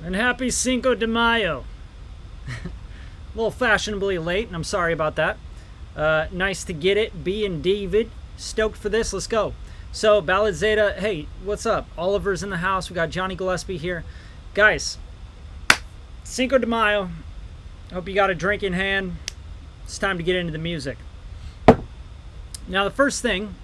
And happy Cinco de Mayo. A little fashionably late, and I'm sorry about that. Nice to get it. B and David, stoked for this. Let's go. So, Ballad Zeta, hey, what's up? Oliver's in the house. We got Johnny Gillespie here. Guys, Cinco de Mayo. Hope you got a drink in hand. It's time to get into the music. Now, the first thing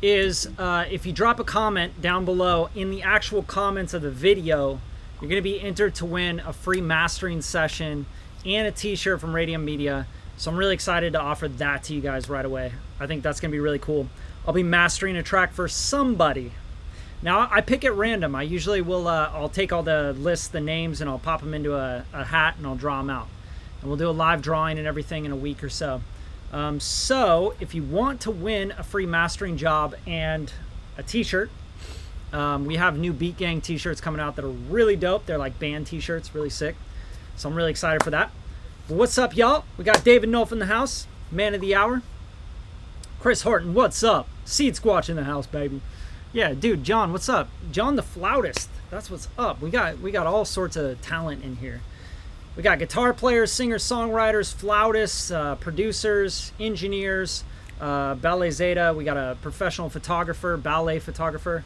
is if you drop a comment down below in the actual comments of the video, you're going to be entered to win a free mastering session and a t-shirt from Radium Media. So I'm really excited to offer that to you guys right away. I think that's going to be really cool. I'll be mastering a track for somebody. Now, I pick at random. I usually will, I'll take all the lists, the names, and I'll pop them into a hat and I'll draw them out. And we'll do a live drawing and everything in a week or so. So if you want to win a free mastering job and a t-shirt, we have new Beat Gang t-shirts coming out that are really dope. They're like band t-shirts, really sick. So I'm really excited for that. But what's up, y'all? We got David Nolf in the house, man of the hour. Chris Horton, what's up? Seed Squatch in the house, baby. Yeah, dude, John, what's up? John the flautist, that's what's up. We got all sorts of talent in here. We got guitar players, singers, songwriters, flautists, producers, engineers, ballet zeta. We got a professional photographer, ballet photographer.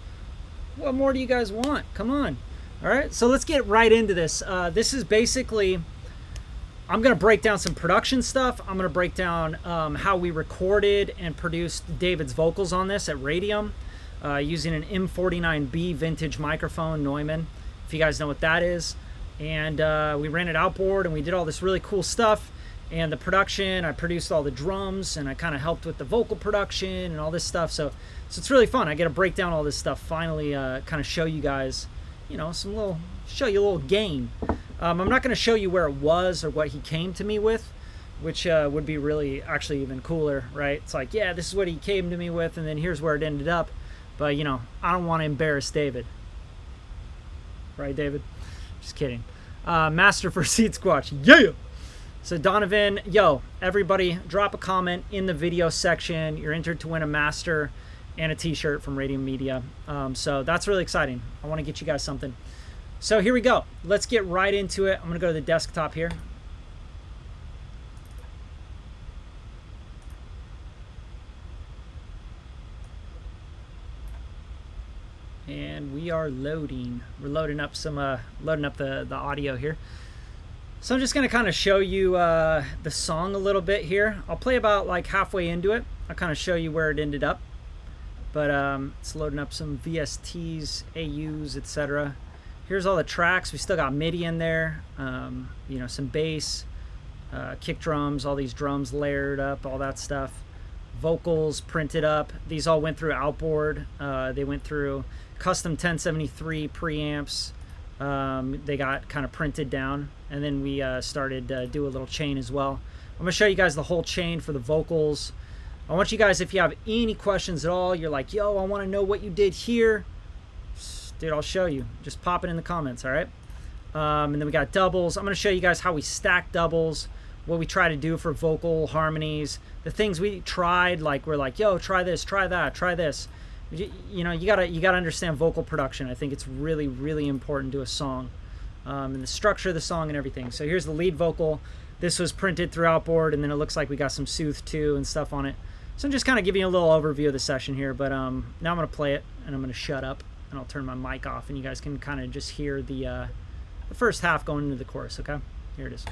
What more do you guys want? Come on. All right, so let's get right into this. This is basically, I'm going to break down some production stuff. I'm going to break down how we recorded and produced David's vocals on this at Radium using an M49B vintage microphone, Neumann, if you guys know what that is. And we ran it outboard and we did all this really cool stuff. And the production, I produced all the drums and I kind of helped with the vocal production and all this stuff. So it's really fun. I get to break down all this stuff, finally kind of show you guys, you know, show you a little game. I'm not going to show you where it was or what he came to me with, which would be really actually even cooler, right? It's like, yeah, this is what he came to me with and then here's where it ended up. But, you know, I don't want to embarrass David. Right, David? Just kidding. Master for Seed Squatch. Yeah! So Donovan, yo, everybody drop a comment in the video section. You're entered to win a master and a t-shirt from Radium Media. So that's really exciting. I want to get you guys something. So here we go. Let's get right into it. I'm going to go to the desktop here. And we are loading. We're loading up the audio here. So I'm just going to kind of show you the song a little bit here. I'll play about like halfway into it. I'll kind of show you where it ended up. But it's loading up some VSTs, AUs, etc. Here's all the tracks. We still got MIDI in there. You know, some bass, kick drums, all these drums layered up, all that stuff. Vocals printed up. These all went through outboard. They went through custom 1073 preamps. They got kind of printed down, and then we started to do a little chain as well. I'm gonna show you guys the whole chain for the vocals. I want you guys, if you have any questions at all, you're like, yo, I want to know what you did here, dude, I'll show you. Just pop it in the comments, all right? And then we got doubles. I'm gonna show you guys how we stack doubles, what we try to do for vocal harmonies, the things we tried, like we're like, yo, try this, try that, try this. You know, you gotta understand vocal production. I think it's really, really important to a song, and the structure of the song and everything. So here's the lead vocal. This was printed through outboard, and then it looks like we got some Soothe 2 and stuff on it. So I'm just kind of giving you a little overview of the session here, but now I'm gonna play it, and I'm gonna shut up, and I'll turn my mic off, and you guys can kind of just hear the first half going into the chorus. Okay, here it is.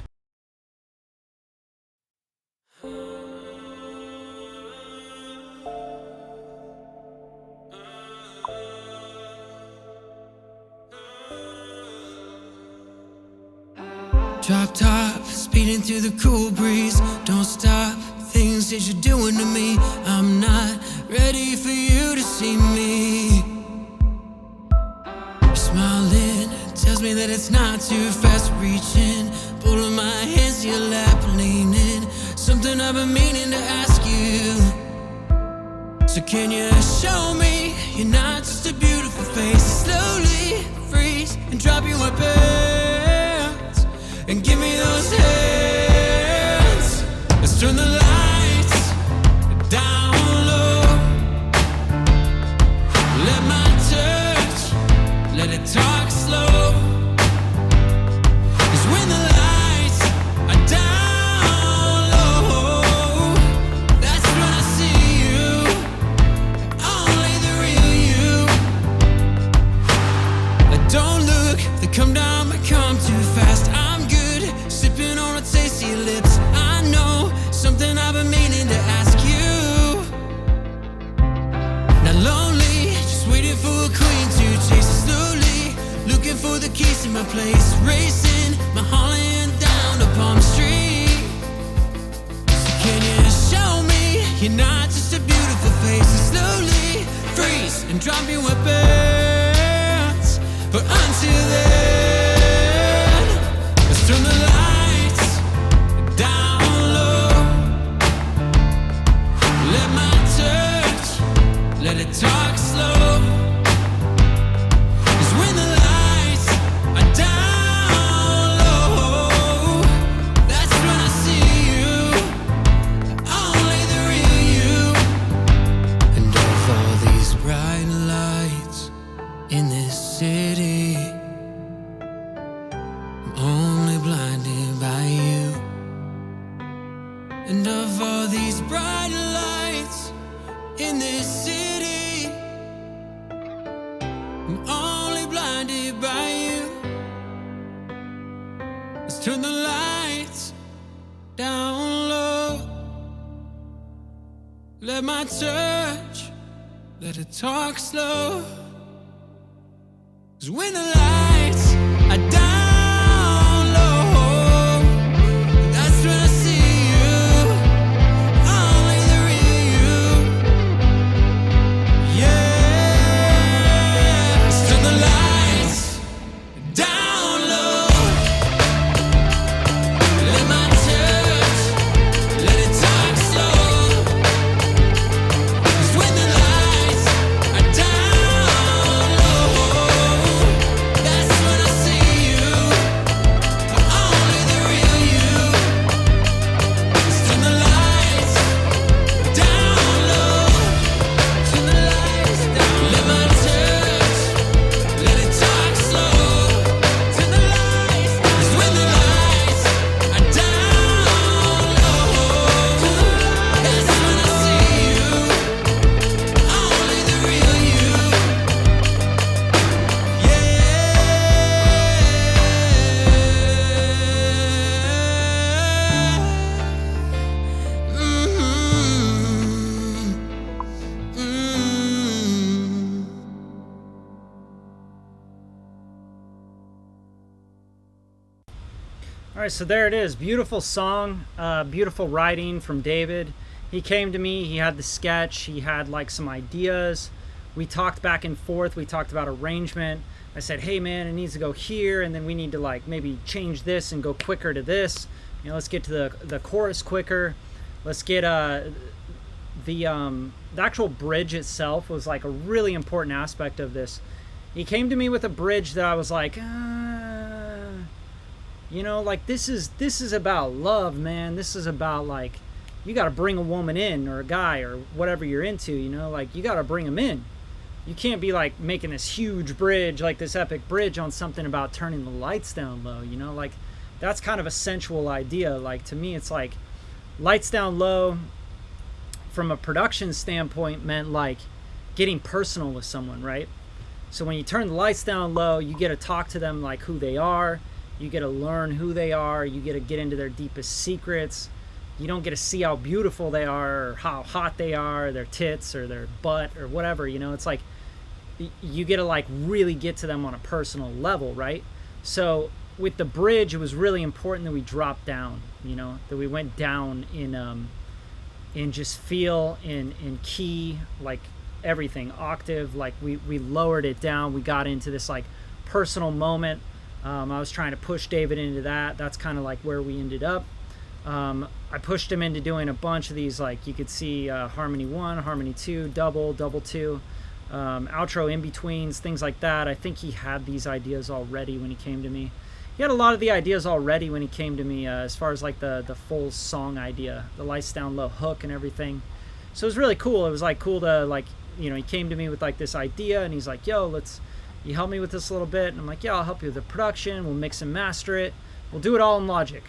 Drop top, speeding through the cool breeze. Don't stop, things that you're doing to me. I'm not ready for you to see me. You're smiling, tells me that it's not too fast. Reaching, pulling my hands to your lap, leaning. Something I've been meaning to ask you. So can you show me you're not just a beautiful face? Slowly freeze and drop you my pants and give me those hands. Let's turn the lights down low. Let my touch, let it talk slow. come down but come too fast. I'm good, sipping on a taste of your lips. I know something I've been meaning to ask you. Not lonely, just waiting for a queen to chase it slowly. Looking for the keys to my place, racing my Holland down to Palm Street. So can you show me you're not just a beautiful face? And slowly freeze and drop your weapons. But until then, let's turn the lights down low. Let my touch, let it talk slow. 'Cause when the lights are down low, that's when I see you, only the real you. And of all these bright lights in this city, I'm only blinded by you. And of all these bright lights in this city, I'm only blinded by you. Let's turn the lights down low. Let my touch, let it talk slow. 'Cause when the lights are down low, that's when I see you, only the real you. Yeah, let's turn the lights down low. Let my touch, let it talk slow. 'Cause when the lights are down low, that's when I see you, only the real you. Let's turn the lights down low. Turn the lights down. Let my touch, let it talk slow. Turn the lights down. 'Cause when the lights are down low, that's when I see you, only the real you. All right, so there it is. Beautiful song, beautiful writing from David. He came to me, he had the sketch, he had like some ideas. We talked back and forth, we talked about arrangement. I said, hey man, it needs to go here, and then we need to like maybe change this and go quicker to this. You know, let's get to the chorus quicker. Let's get the actual bridge itself was like a really important aspect of this. He came to me with a bridge that I was like, you know, like this is about love, man. This is about like, you got to bring a woman in, or a guy, or whatever you're into, you know, like you got to bring them in. You can't be like making this huge bridge, like this epic bridge on something about turning the lights down low, you know, like that's kind of a sensual idea. Like to me, it's like lights down low from a production standpoint meant like getting personal with someone, right? So when you turn the lights down low, you get to talk to them like who they are. You get to learn who they are. You get to get into their deepest secrets. You don't get to see how beautiful they are, or how hot they are, their tits or their butt or whatever, you know. It's like you get to like really get to them on a personal level, right? So with the bridge, it was really important that we dropped down, you know, that we went down in just feel, in key, like everything, octave, like we lowered it down. We got into this like personal moment. I was trying to push David into that. That's kind of like where we ended up. I pushed him into doing a bunch of these, like you could see harmony 1, harmony 2, double 2, outro in-betweens, things like that. I think he had these ideas already when he came to me. He had a lot of the ideas already when he came to me, as far as like the full song idea, the lights down low hook and everything. So it was really cool. It was like cool to like, you know, he came to me with like this idea, and he's like, yo, you help me with this a little bit? And I'm like, yeah, I'll help you with the production. We'll mix and master it. We'll do it all in Logic.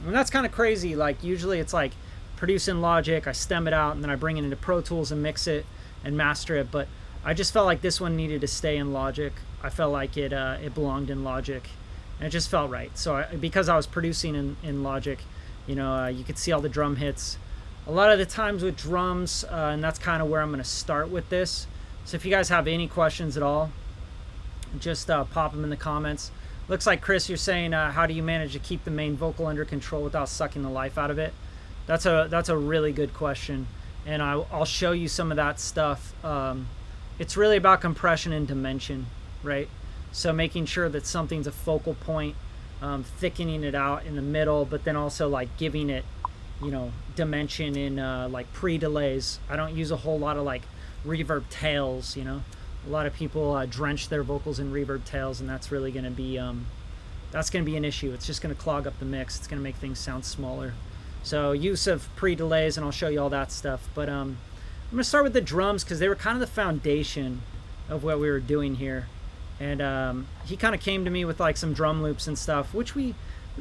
And that's kind of crazy. Like usually it's like produce in Logic, I stem it out, and then I bring it into Pro Tools and mix it and master it. But I just felt like this one needed to stay in Logic. I felt like it belonged in Logic, and it just felt right. So because I was producing in Logic, you could see all the drum hits. A lot of the times with drums, and that's kind of where I'm going to start with this. So if you guys have any questions at all, just pop them in the comments. Looks like, Chris, you're saying, how do you manage to keep the main vocal under control without sucking the life out of it? That's a really good question, and I'll show you some of that stuff. It's really about compression and dimension, right? So making sure that something's a focal point, thickening it out in the middle, but then also like giving it, dimension in like pre-delays. I don't use a whole lot of like reverb tails. A lot of people drench their vocals in reverb tails, and that's really going to be an issue. It's just going to clog up the mix. It's going to make things sound smaller. So use of pre-delays, and I'll show you all that stuff. But I'm going to start with the drums because they were kind of the foundation of what we were doing here. And he kind of came to me with like some drum loops and stuff, which we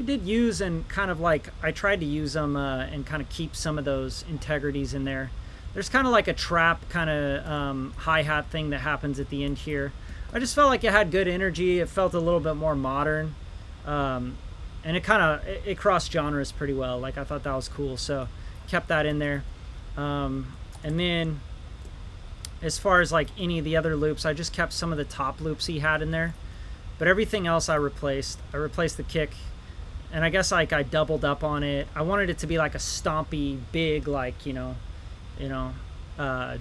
did use, and kind of like I tried to use them and kind of keep some of those integrities in there. There's kind of like a trap kind of hi-hat thing that happens at the end here. I just felt like it had good energy. It felt a little bit more modern, and it crossed genres pretty well. Like I thought that was cool, so kept that in there. And then as far as like any of the other loops, I just kept some of the top loops he had in there, but everything else I replaced. I replaced the kick, and I guess like I doubled up on it. I wanted it to be like a stompy, big, like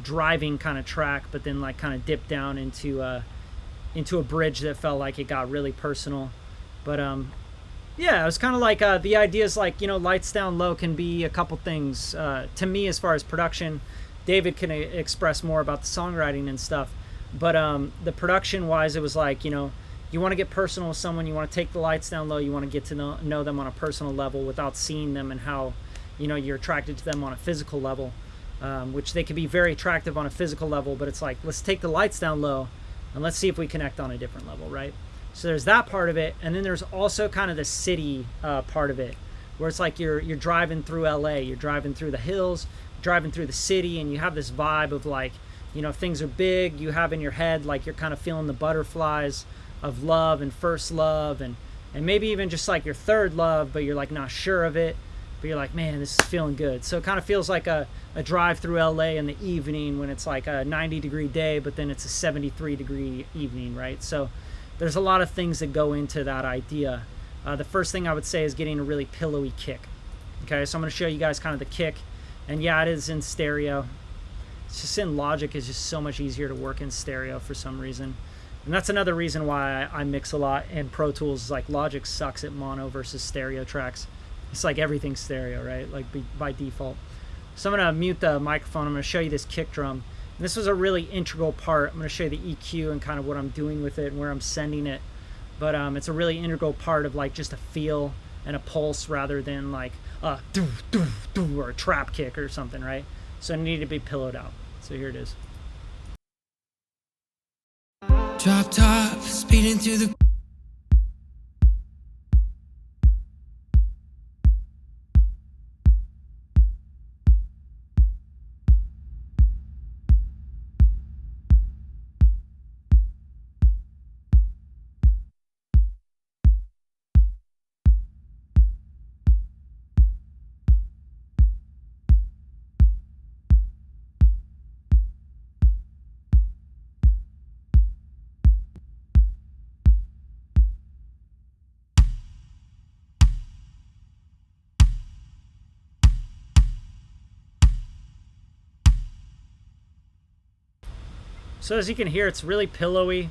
driving kind of track, but then like kind of dip down into a bridge that felt like it got really personal. But yeah, it was kind of like the idea is like, lights down low can be a couple things to me as far as production. David can express more about the songwriting and stuff, but the production wise, it was like, you want to get personal with someone, you want to take the lights down low, you want to get to know them on a personal level without seeing them and how you're attracted to them on a physical level. Which they can be very attractive on a physical level, but it's like, let's take the lights down low and let's see if we connect on a different level, right? So there's that part of it, and then there's also kind of the city part of it, where it's like you're driving through LA, you're driving through the hills, driving through the city, and you have this vibe of like, things are big, you have in your head like you're kind of feeling the butterflies of love and first love, and maybe even just like your third love, but you're like not sure of it. But you're like, man, this is feeling good. So it kind of feels like a drive through LA in the evening when it's like a 90-degree day, but then it's a 73-degree evening, right? So there's a lot of things that go into that idea. The first thing I would say is getting a really pillowy kick. Okay, so I'm going to show you guys kind of the kick. And yeah, it is in stereo. It's just in Logic, it's just so much easier to work in stereo for some reason. And that's another reason why I mix a lot in Pro Tools. Like Logic sucks at mono versus stereo tracks. It's like everything's stereo, right? Like by default. So I'm going to mute the microphone. I'm going to show you this kick drum. And this was a really integral part. I'm going to show you the EQ and kind of what I'm doing with it and where I'm sending it. But it's a really integral part of like just a feel and a pulse rather than like a doo, doo, doo, or a trap kick or something, right? So it needed to be pillowed out. So here it is. Drop top, speeding through the So as you can hear, it's really pillowy.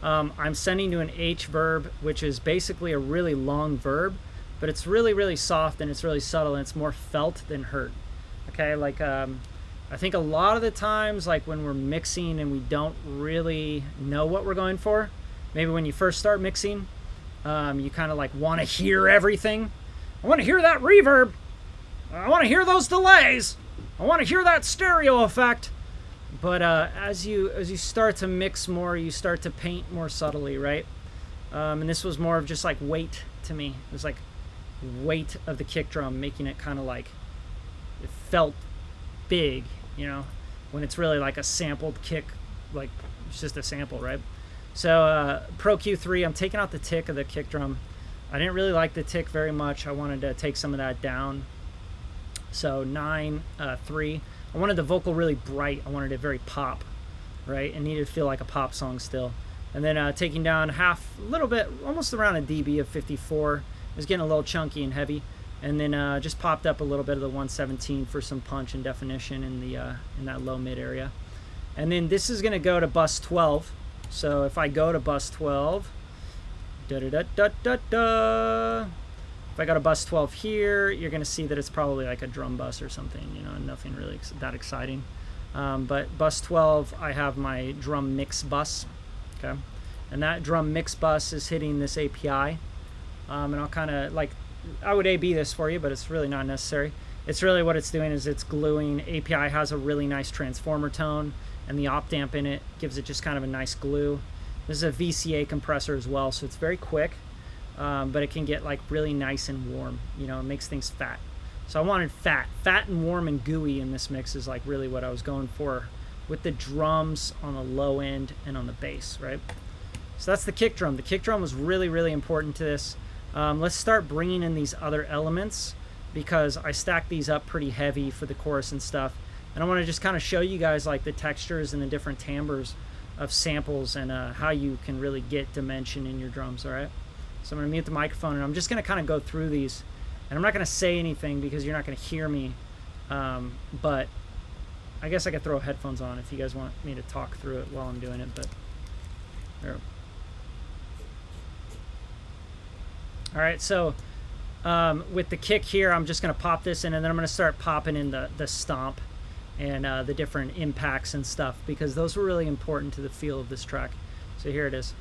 I'm sending to an H verb, which is basically a really long verb, but it's really, really soft and it's really subtle and it's more felt than heard. Okay, like I think a lot of the times, like when we're mixing and we don't really know what we're going for, maybe when you first start mixing, you kind of like want to hear everything. I want to hear that reverb. I want to hear those delays. I want to hear that stereo effect. But as you start to mix more, you start to paint more subtly, right? And this was more of just like weight to me. It was like weight of the kick drum, making it kind of like, it felt big, when it's really like a sampled kick, like it's just a sample, right? So Pro Q3, I'm taking out the tick of the kick drum. I didn't really like the tick very much. I wanted to take some of that down. So 9, 3. I wanted the vocal really bright. I wanted it very pop, right? It needed to feel like a pop song still. And then taking down half, a little bit, almost around a dB of 54. It was getting a little chunky and heavy. And then just popped up a little bit of the 117 for some punch and definition in the in that low mid area. And then this is going to go to bus 12. So if I go to bus 12, da-da-da-da-da-da. If I go to bus 12 here, you're going to see that it's probably like a drum bus or something, you know, nothing really that exciting. But bus 12, I have my drum mix bus, okay? And that drum mix bus is hitting this API. And I'll kind of, like, I would A-B this for you, but it's really not necessary. It's really what it's doing is it's gluing. API has a really nice transformer tone, and the op amp in it gives it just kind of a nice glue. This is a VCA compressor as well, so it's very quick. But it can get like really nice and warm, you know, it makes things fat. So I wanted fat and warm and gooey in this mix is like really what I was going for with the drums on the low end and on the bass, right? So that's the kick drum. The kick drum was really, really important to this. Let's start bringing in these other elements because I stacked these up pretty heavy for the chorus and stuff. And I want to just kind of show you guys like the textures and the different timbres of samples and how you can really get dimension in your drums, all right? So I'm going to mute the microphone, and I'm just going to kind of go through these. And I'm not going to say anything because you're not going to hear me. But I guess I could throw headphones on if you guys want me to talk through it while I'm doing it. But there. All right, so with the kick here, I'm just going to pop this in, and then I'm going to start popping in the stomp and the different impacts and stuff because those were really important to the feel of this track. So here it is.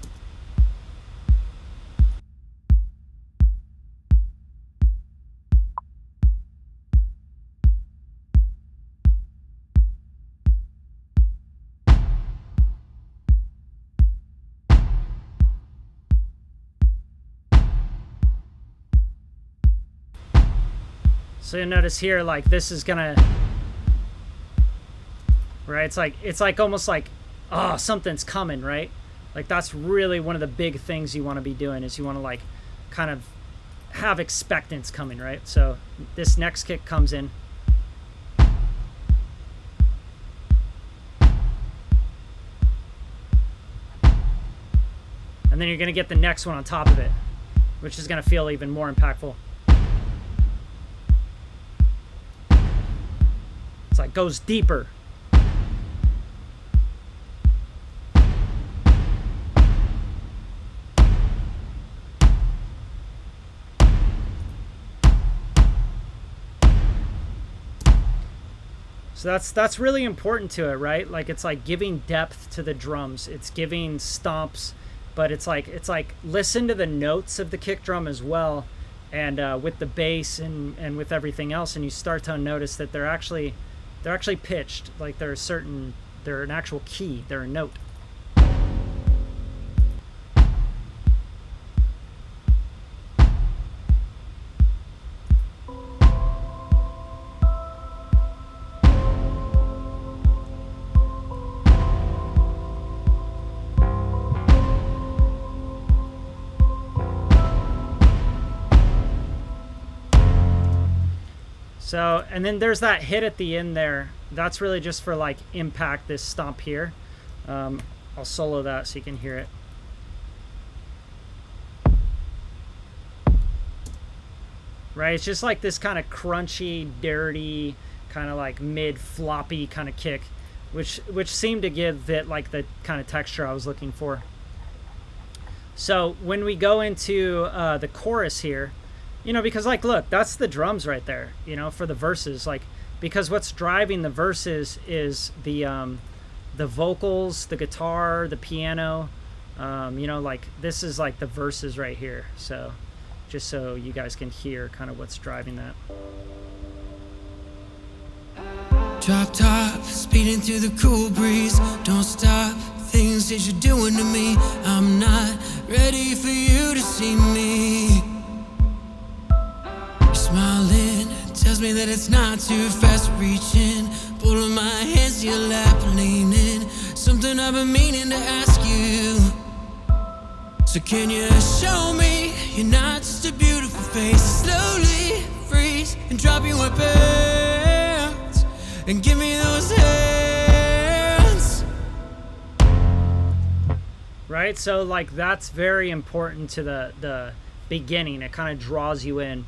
So you'll notice here, like this is gonna, right? It's like almost like, oh, something's coming, right? Like that's really one of the big things you want to be doing is you want to like kind of have expectance coming, right? So this next kick comes in. And then you're gonna get the next one on top of it, which is gonna feel even more impactful. It's like goes deeper. So that's really important to it, right? Like it's like giving depth to the drums. It's giving stomps, but it's like listen to the notes of the kick drum as well, and with the bass and with everything else, and you start to notice that they're actually pitched. Like they're an actual key. They're a note. So, and then there's that hit at the end there. That's really just for like impact, this stomp here. I'll solo that so you can hear it. Right, it's just like this kind of crunchy, dirty, kind of like mid floppy kind of kick, which seemed to give it like the kind of texture I was looking for. So when we go into the chorus here, you know, because like, look, that's the drums right there, you know, for the verses, like, because what's driving the verses is the vocals, the guitar, the piano, you know, like this is like the verses right here. So just so you guys can hear kind of what's driving that. Drop top, speeding through the cool breeze. Don't stop, things that you're doing to me. I'm not ready for you to see me. Smiling tells me that it's not too fast reaching. Pulling my hands to your lap, leaning. Something I've been meaning to ask you. So can you show me you're not just a beautiful face? Slowly freeze and drop your weapons and give me those hands. Right, so like that's very important to the beginning. It kind of draws you in.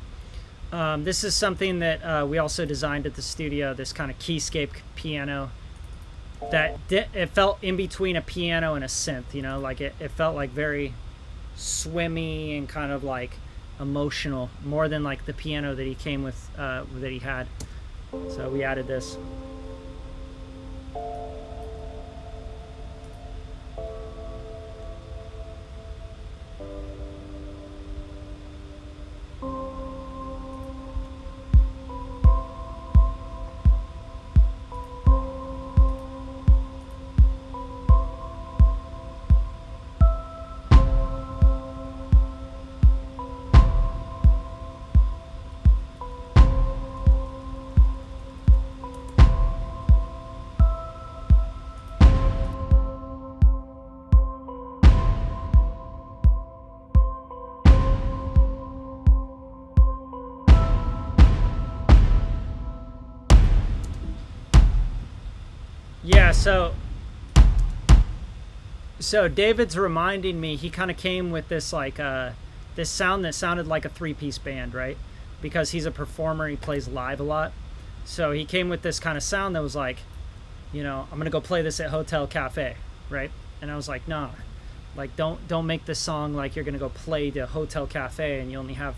This is something that we also designed at the studio, this kind of keyscape piano that it felt in between a piano and a synth, you know, like it felt like very swimmy and kind of like emotional, more than like the piano that he came with, that he had. So we added this. Yeah, so David's reminding me, he kind of came with this like this sound that sounded like a three-piece band, right? Because he's a performer, he plays live a lot. So he came with this kind of sound that was like, you know, I'm gonna go play this at Hotel Cafe, right? And I was like, nah, like don't make this song like you're gonna go play the Hotel Cafe and you only have,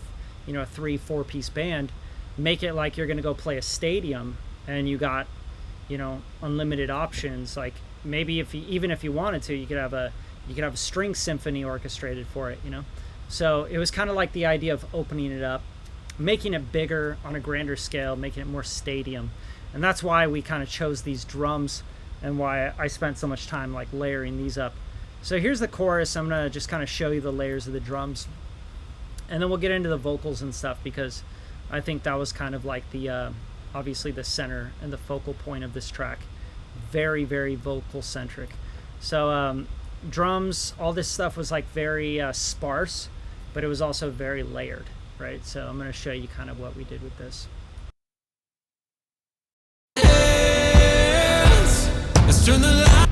you know, a 3-4 piece band. Make it like you're gonna go play a stadium and you got, you know, unlimited options. Like maybe even if you wanted to, you could have a string symphony orchestrated for it, you know. So it was kind of like the idea of opening it up, making it bigger on a grander scale, making it more stadium. And that's why we kind of chose these drums and why I spent so much time like layering these up. So here's the chorus. I'm gonna just kind of show you the layers of the drums, and then we'll get into the vocals and stuff, because I think that was kind of like the obviously the center and the focal point of this track. Very, very vocal centric. So drums, all this stuff was like very sparse, but it was also very layered, right? So I'm going to show you kind of what we did with this. Let's turn the light.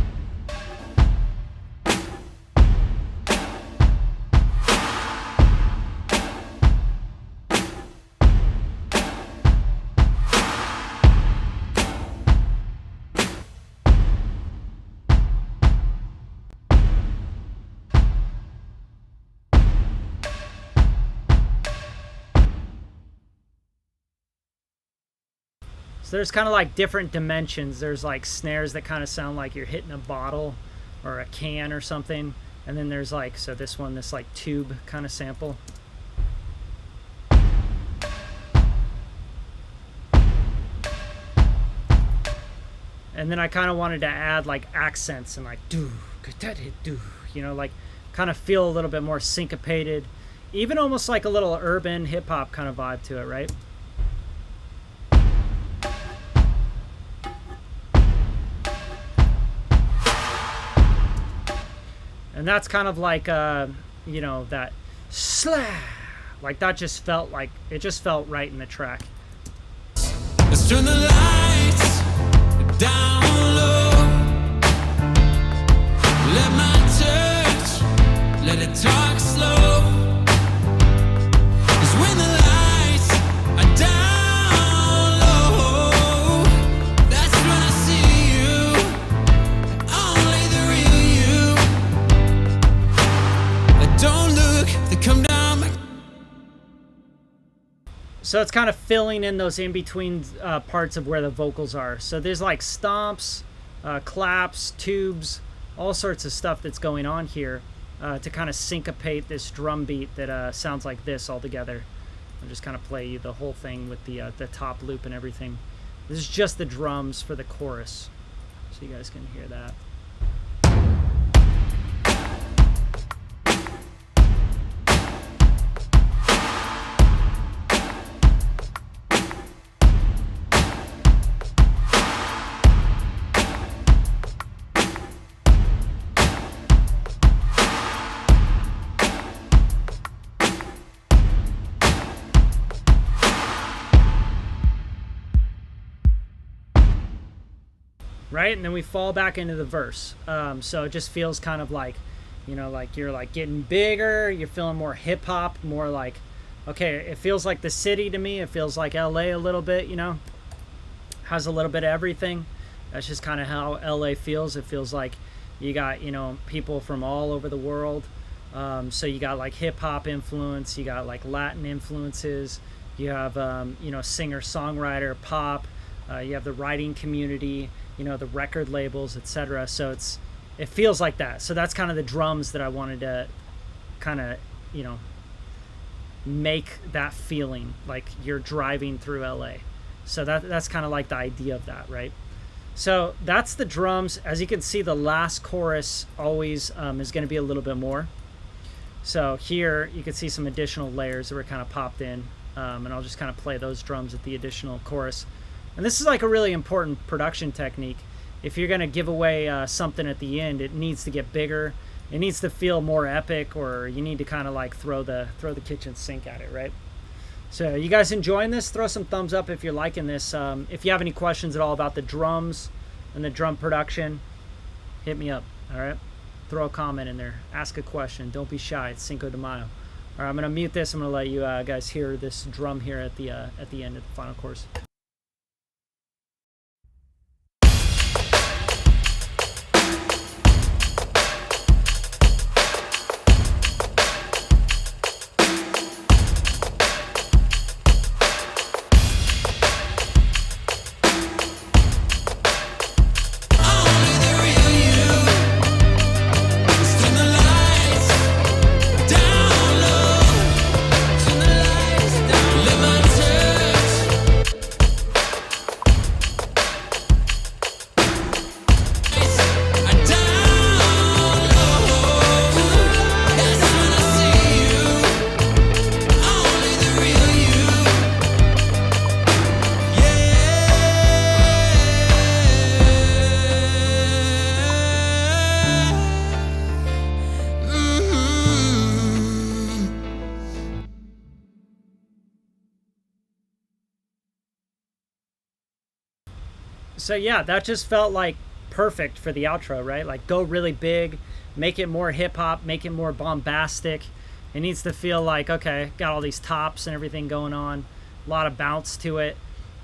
So there's kind of like different dimensions. There's like snares that kind of sound like you're hitting a bottle or a can or something. And then there's like, so this one, this like tube kind of sample. And then I kind of wanted to add like accents and like do, you know, like kind of feel a little bit more syncopated, even almost like a little urban hip hop kind of vibe to it, right? And that's kind of like, you know, that slah, like that just felt like, it just felt right in the track. Let's turn the lights down low. Let my touch, let it talk slow. 'Cause when the lights are down low, that's when I see you, only the real you. Don't look, they come down. So it's kind of filling in those in-between parts of where the vocals are. So there's like stomps, claps, tubes, all sorts of stuff that's going on here to kind of syncopate this drum beat that sounds like this all together. I'll just kind of play you the whole thing with the top loop and everything. This is just the drums for the chorus, so you guys can hear that. right? And then we fall back into the verse. So it just feels kind of like, you know, like you're like getting bigger, you're feeling more hip hop, more like, okay, it feels like the city to me. It feels like LA a little bit, you know, has a little bit of everything. That's just kind of how LA feels. It feels like you got, you know, people from all over the world. So you got like hip hop influence, you got like Latin influences, you have, you know, singer songwriter, pop, you have the writing community, you know, the record labels, etc. So it feels like that. So that's kind of the drums that I wanted to kind of, you know, make that feeling like you're driving through LA. So that's kind of like the idea of that, right? So that's the drums. As you can see, the last chorus always is going to be a little bit more. So here you can see some additional layers that were kind of popped in, and I'll just kind of play those drums at the additional chorus. And this is like a really important production technique. If you're going to give away something at the end, it needs to get bigger. It needs to feel more epic, or you need to kind of like throw the kitchen sink at it, right? So you guys enjoying this? Throw some thumbs up if you're liking this. If you have any questions at all about the drums and the drum production, hit me up, all right? Throw a comment in there. Ask a question. Don't be shy. It's Cinco de Mayo. All right, I'm going to mute this. I'm going to let you guys hear this drum here at the end of the final chorus. So yeah, that just felt like perfect for the outro, right? Like go really big, make it more hip hop, make it more bombastic. It needs to feel like, okay, got all these tops and everything going on, a lot of bounce to it,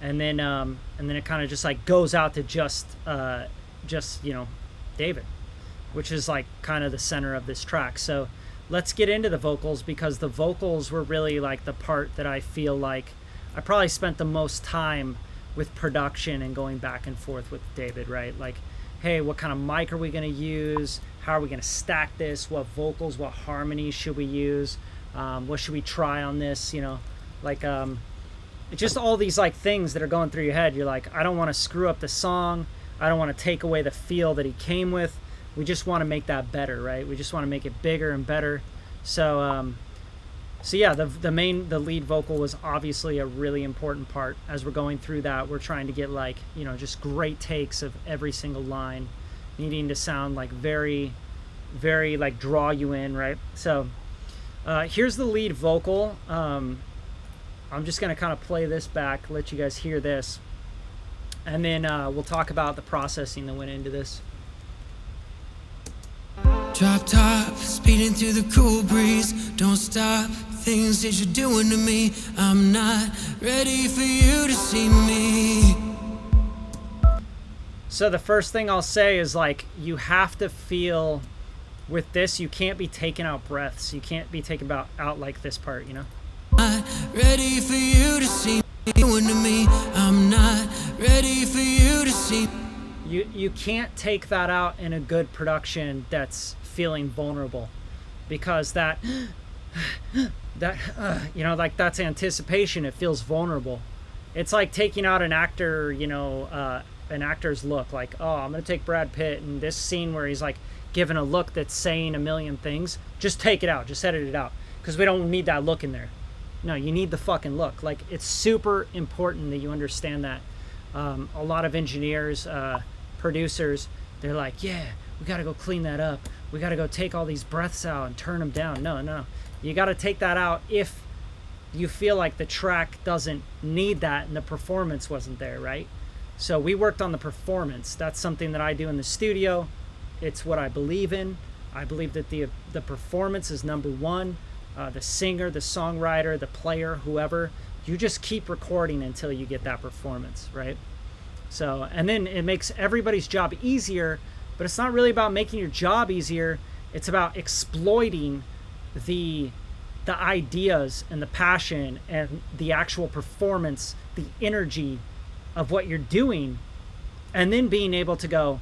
and then it kind of just like goes out to just you know, David, which is like kind of the center of this track. So let's get into the vocals, because the vocals were really like the part that I feel like I probably spent the most time with production and going back and forth with David, right? Like, hey, what kind of mic are we going to use? How are we going to stack this? What vocals, what harmonies should we use? What should we try on this? You know, like, it's just all these like things that are going through your head. You're like, I don't want to screw up the song. I don't want to take away the feel that he came with. We just want to make that better, right? We just want to make it bigger and better. So, so yeah, the lead vocal was obviously a really important part. As we're going through that, we're trying to get like, you know, just great takes of every single line, needing to sound like very, very like draw you in, right? So here's the lead vocal. I'm just gonna kind of play this back, let you guys hear this, and then we'll talk about the processing that went into this. Drop top, speeding through the cool breeze. Don't stop, things that you're doing to me. I'm not ready for you to see me. So the first thing I'll say is like, you have to feel with this, you can't be taking out breaths. You can't be taking out like this part, you know? Not ready for you to see me. Doing to me. I'm not ready for you to see. You can't take that out in a good production that's feeling vulnerable, because that you know, like that's anticipation. It feels vulnerable. It's like taking out an actor, you know, an actor's look. Like, oh, I'm gonna take Brad Pitt in this scene where he's like given a look that's saying a million things. Just take it out. Just edit it out, because we don't need that look in there. No, you need the fucking look. Like, it's super important that you understand that. A lot of engineers, producers, they're like, yeah, we got to go clean that up. We got to go take all these breaths out and turn them down. No. You got to take that out if you feel like the track doesn't need that and the performance wasn't there, right? So we worked on the performance. That's something that I do in the studio. It's what I believe in. I believe that the performance is number one. The singer, the songwriter, the player, whoever, you just keep recording until you get that performance, right? So, and then it makes everybody's job easier, but it's not really about making your job easier. It's about exploiting the ideas and the passion and the actual performance, the energy of what you're doing, and then being able to go,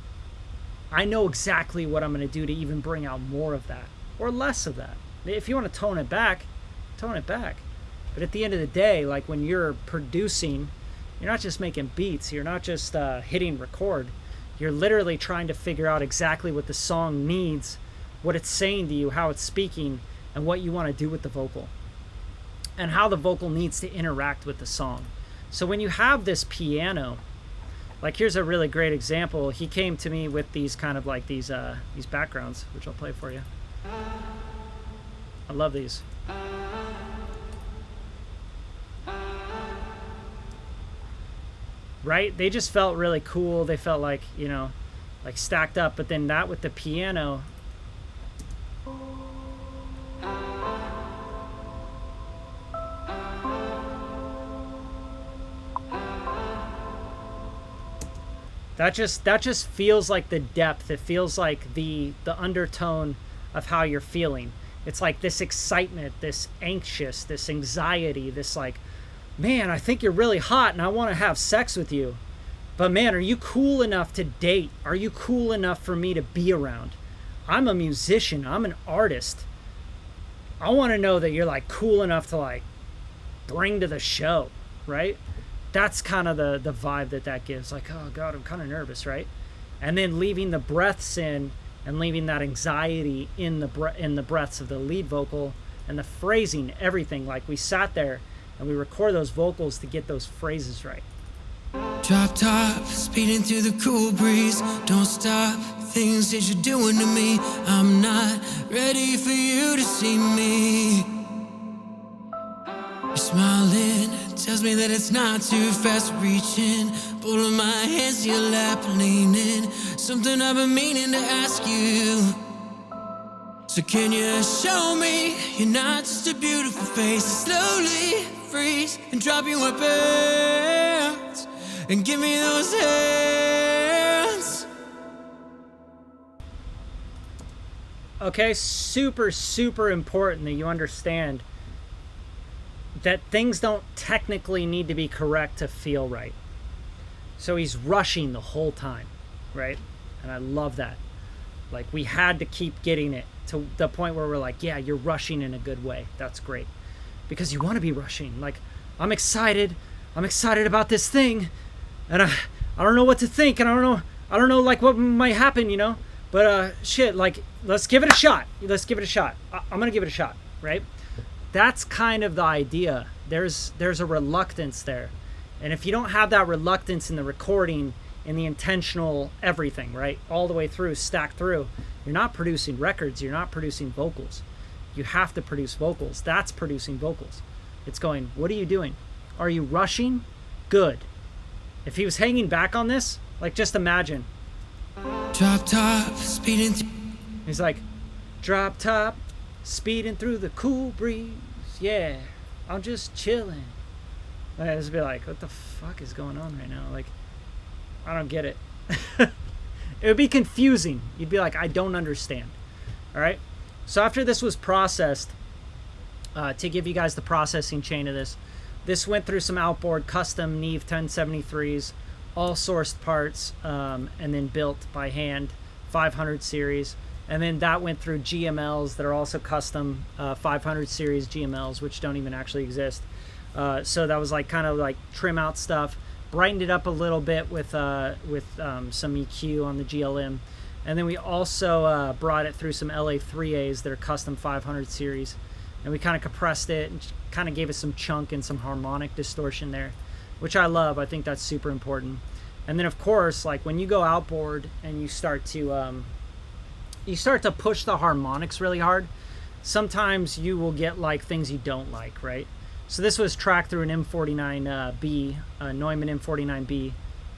I know exactly what I'm going to do to even bring out more of that or less of that. If you want to tone it back, tone it back. But at the end of the day, like when you're producing, you're not just making beats, you're not just hitting record. You're literally trying to figure out exactly what the song needs, what it's saying to you, how it's speaking, and what you want to do with the vocal, and how the vocal needs to interact with the song. So when you have this piano, like here's a really great example. He came to me with these kind of like these backgrounds, which I'll play for you. I love these. Right? They just felt really cool. They felt like, you know, like stacked up. But then that with the piano, that just feels like the depth. It feels like the undertone of how you're feeling. It's like this excitement, this anxious, this anxiety, this like, man, I think you're really hot and I want to have sex with you. But man, are you cool enough to date? Are you cool enough for me to be around? I'm a musician. I'm an artist. I want to know that you're like cool enough to like bring to the show, right? That's kind of the vibe that gives. Like, oh God, I'm kind of nervous, right? And then leaving the breaths in and leaving that anxiety in the breaths of the lead vocal and the phrasing, everything. Like we sat there and we record those vocals to get those phrases right. Drop top, speeding through the cool breeze. Don't stop, things that you're doing to me. I'm not ready for you to see me. You're smiling, tells me that it's not too fast reaching. Pulling my hands to your lap, leaning. Something I've been meaning to ask you. So can you show me you're not just a beautiful face? Slowly freeze and drop your weapons and give me those hands. Okay, super, super important that you understand that things don't technically need to be correct to feel right. So he's rushing the whole time, right? And I love that. Like we had to keep getting it to the point where we're like, yeah, you're rushing in a good way. That's great. Because you want to be rushing. Like, I'm excited about this thing. And I don't know what to think. And I don't know like what might happen, you know? But shit, like, let's give it a shot. I'm going to give it a shot, right? That's kind of the idea. There's a reluctance there. And if you don't have that reluctance in the recording, in the intentional everything, right? All the way through, stacked through, you're not producing records, you're not producing vocals. You have to produce vocals. That's producing vocals. It's going, what are you doing? Are you rushing? Good. If he was hanging back on this, like just imagine. Drop top, speeding. He's like, drop top, speeding through the cool breeze. Yeah, I'm just chilling. I'd just be like, what the fuck is going on right now? Like, I don't get it. It would be confusing. You'd be like, I don't understand. All right. So after this was processed, to give you guys the processing chain of this went through some outboard custom Neve 1073s, all sourced parts, and then built by hand, 500 series. And then that went through GMLs that are also custom 500 series GMLs, which don't even actually exist. So that was like kind of like trim out stuff. Brightened it up a little bit with some EQ on the GLM. And then we also brought it through some LA3As that are custom 500 series. And we kind of compressed it and kind of gave it some chunk and some harmonic distortion there, which I love. I think that's super important. And then, of course, like when you go outboard and you start to push the harmonics really hard, sometimes you will get like things you don't like, right? So this was tracked through an M49B, Neumann M49B,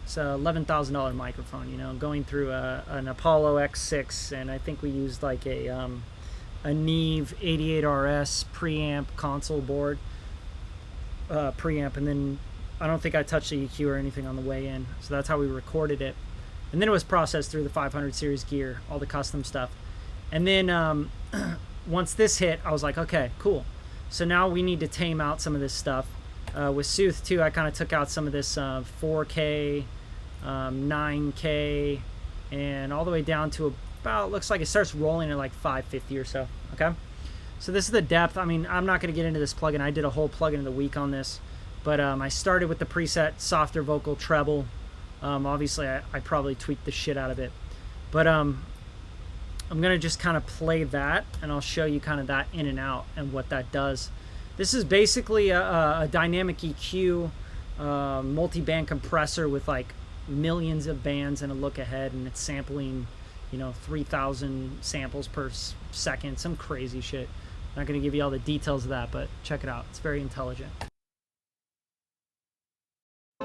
It's a $11,000 microphone, you know, going through an Apollo X6, and I think we used like a Neve 88RS preamp console board preamp, and then I don't think I touched the EQ or anything on the way in, so that's how we recorded it. And then it was processed through the 500 series gear, all the custom stuff. And then once this hit, I was like, okay, cool. So now we need to tame out some of this stuff. With Sooth too, I kind of took out some of this 4K, 9K, and all the way down to about, looks like it starts rolling at like 550 or so, okay? So this is the depth. I mean, I'm not going to get into this plugin. I did a whole plugin of the week on this. But I started with the preset softer vocal treble. Obviously, I probably tweaked the shit out of it. But I'm going to just kind of play that, and I'll show you kind of that in and out and what that does. This is basically a dynamic EQ, multi-band compressor with like millions of bands and a look ahead, and it's sampling, you know, 3,000 samples per second, some crazy shit. I'm not going to give you all the details of that, but check it out. It's very intelligent.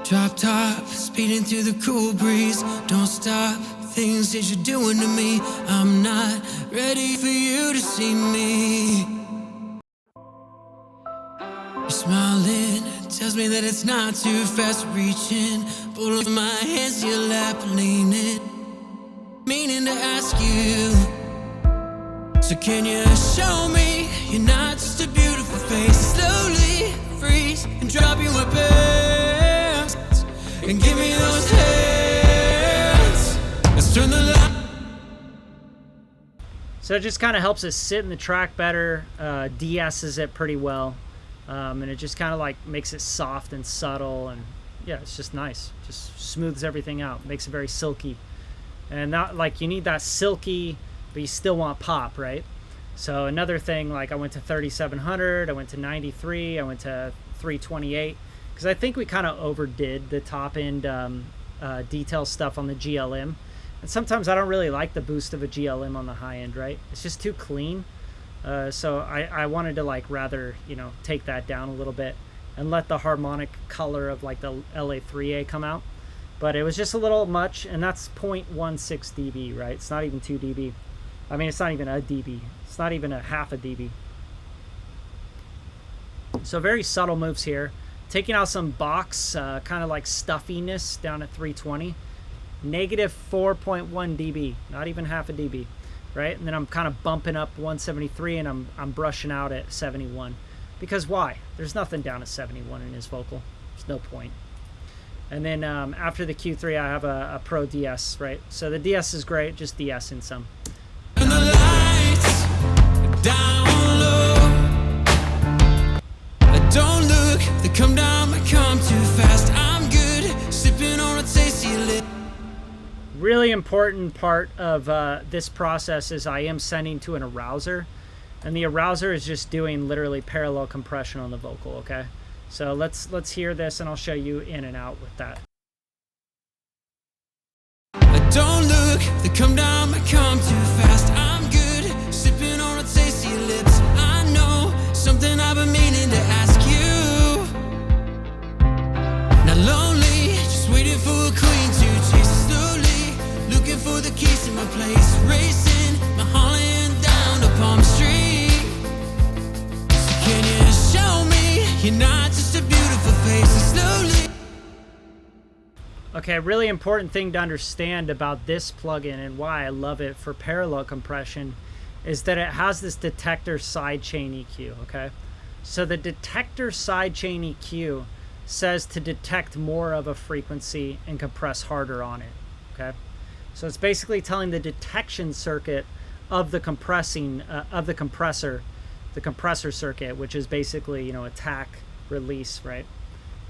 Drop top, speeding through the cool breeze. Don't stop, things that you're doing to me. I'm not ready for you to see me. You're smiling, tells me that it's not too fast reaching. Pull up my hands to your lap, leaning, meaning to ask you. So can you show me you're not just a beautiful face? Slowly freeze and drop you a pants and give me those hands. Let's turn the light. So it just kind of helps us sit in the track better, de-esses it pretty well, and it just kind of like makes it soft and subtle, and yeah, it's just nice. Just smooths everything out, makes it very silky. And not like you need that silky, but you still want pop, right? So another thing, like I went to 3700, I went to 93, I went to 328, because I think we kind of overdid the top end detail stuff on the GLM. And sometimes I don't really like the boost of a GLM on the high end, right? It's just too clean. So I wanted to like rather, you know, take that down a little bit and let the harmonic color of like the LA3A come out. But it was just a little much, and that's 0.16 dB, right? It's not even 2 dB. I mean, it's not even a dB. It's not even a half a dB. So very subtle moves here. Taking out some box, kind of like stuffiness down at 320. Negative 4.1 dB, not even half a dB, right? And then I'm kind of bumping up 173, and I'm brushing out at 71. Because why? There's nothing down at 71 in his vocal. There's no point. And then after the Q3, I have a Pro DS, right? So the DS is great, just DS in some. Turn the lights down low. Don't look, they come down, I come too fast. I'm good, sipping on a tasty lip. Really important part of this process is I am sending to an arouser, and the arouser is just doing literally parallel compression on the vocal, okay? So let's hear this, and I'll show you in and out with that. Don't look, they come down, I come too fast. I'm good, sipping on a tasty lips. I know something I've been meaning to ask you. Not lonely, just waiting for a queen to chase slowly. Looking for the keys to my place, racing my Holland down to Palm Street. So can you show me you're not just a beautiful face? And slowly. Okay, really important thing to understand about this plugin and why I love it for parallel compression is that it has this detector sidechain EQ, okay? So the detector sidechain EQ says to detect more of a frequency and compress harder on it, okay? So it's basically telling the detection circuit of the compressing, of the compressor circuit, which is basically, you know, attack, release, right?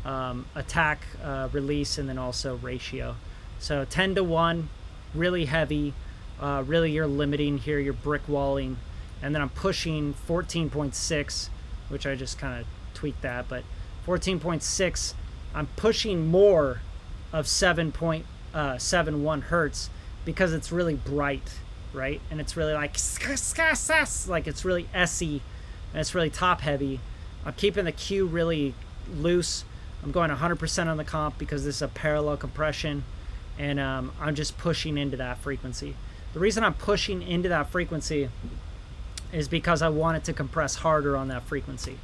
Attack, release, and then also ratio. So 10 to 1, really heavy. Really you're limiting here, you're brick walling. And then I'm pushing 14.6, which I just kind of tweaked that, but 14.6, I'm pushing more of 7.71 hertz because it's really bright, right? And it's really like it's really SE, and it's really top heavy. I'm keeping the Q really loose. I'm going 100% on the comp because this is a parallel compression, and I'm just pushing into that frequency. The reason I'm pushing into that frequency is because I want it to compress harder on that frequency.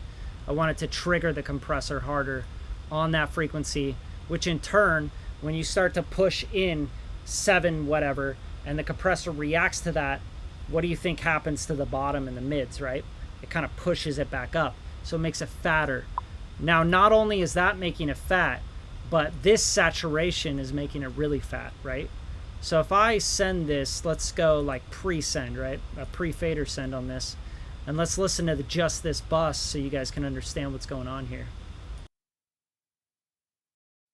I want it to trigger the compressor harder on that frequency, which in turn, when you start to push in 7 whatever, and the compressor reacts to that, what do you think happens to the bottom and the mids, right? It kind of pushes it back up, so it makes it fatter. Now, not only is that making it fat, but this saturation is making it really fat, right? So if I send this, let's go like pre-send, right? A pre-fader send on this. And let's listen to just this bus so you guys can understand what's going on here.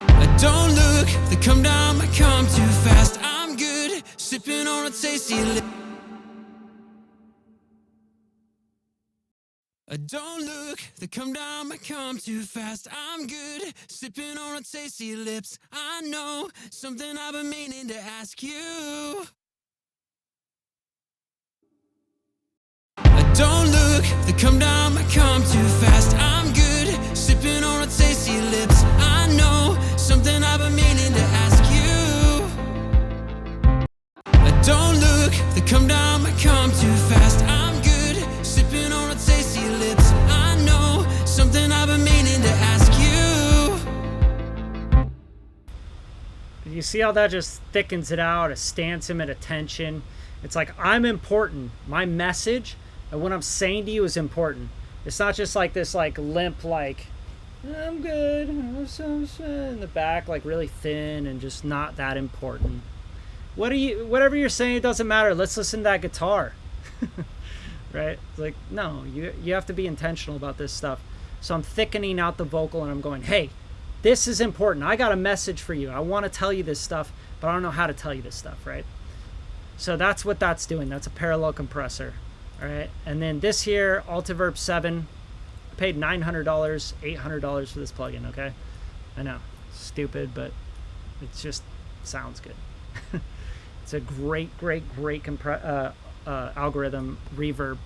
I don't look, they come down, I come too fast. I'm good, sipping on a tasty lip. I don't look, they come down, I come too fast. I'm good, sipping on a tasty lips. I know something I've been meaning to ask you. I don't look, they come down, I come too fast. I'm good, sipping on a tasty lips. I know something I've been meaning to ask you. I don't look, they come down, I come too fast. I'm good, sipping on a tasty lips. I know something I've been meaning to ask you. You see how that just thickens it out? It stands him at attention. It's like, I'm important. My message and what I'm saying to you is important. It's not just like this like limp, like, I'm good, in the back, like really thin and just not that important. Whatever you're saying, it doesn't matter. Let's listen to that guitar. Right? It's like, no, you have to be intentional about this stuff. So I'm thickening out the vocal and I'm going, hey, this is important. I got a message for you. I want to tell you this stuff, but I don't know how to tell you this stuff, right? So that's what that's doing. That's a parallel compressor, all right? And then this here, Altiverb 7, I paid $900, $800 for this plugin, okay? I know, stupid, but it just sounds good. It's a great algorithm, reverb,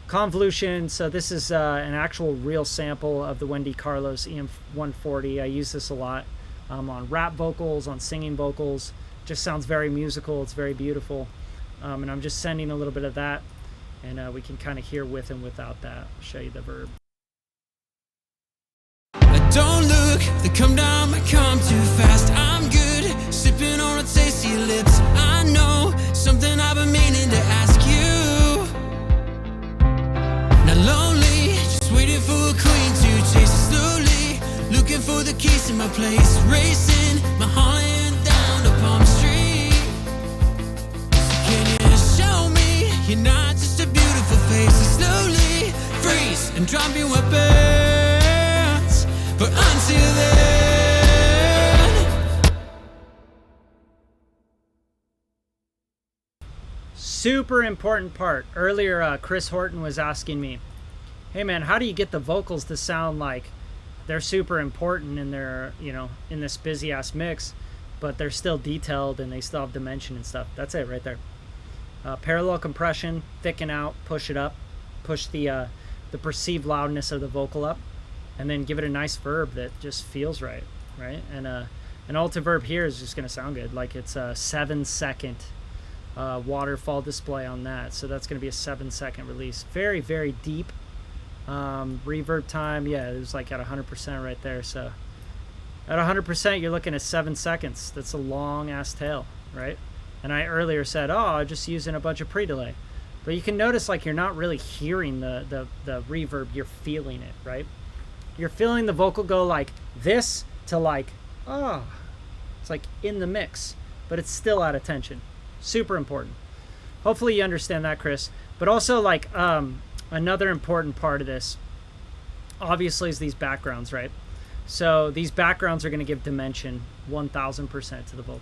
convolution. So this is an actual real sample of the Wendy Carlos EM140. I use this a lot on rap vocals, on singing vocals. Just sounds very musical. It's very beautiful. And I'm just sending a little bit of that, and we can kind of hear with and without that. I'll show you the verb. I don't look, they come down, I come too fast. I'm good, sipping on a tasty lips. I know something I've been meaning to ask you. Not lonely, just waiting for a queen to chase it slowly. Looking for the keys to my place, racing my Holland down to Palm Street. Can you show me you're not just a beautiful face? And slowly freeze and drop your weapons. But until then, super important part. Earlier, Chris Horton was asking me, hey man, how do you get the vocals to sound like they're super important and they're, you know, in this busy ass mix, but they're still detailed and they still have dimension and stuff? That's it right there. Parallel compression, thicken out, push it up, push the perceived loudness of the vocal up, and then give it a nice verb that just feels right, right? And an Altiverb here is just going to sound good. Like it's a 7-second waterfall display on that. So that's going to be a 7-second release. Very, very deep. Reverb time, yeah, it was like at 100% right there. So at 100%, you're looking at 7 seconds. That's a long-ass tail, right? And I earlier said, oh, I'm just using a bunch of pre-delay. But you can notice like you're not really hearing the reverb. You're feeling it, right? You're feeling the vocal go like this to like, oh, it's like in the mix, but it's still out of tension. Super important. Hopefully you understand that, Chris. But also like another important part of this, obviously, is these backgrounds, right? So these backgrounds are going to give dimension 1000% to the vocal.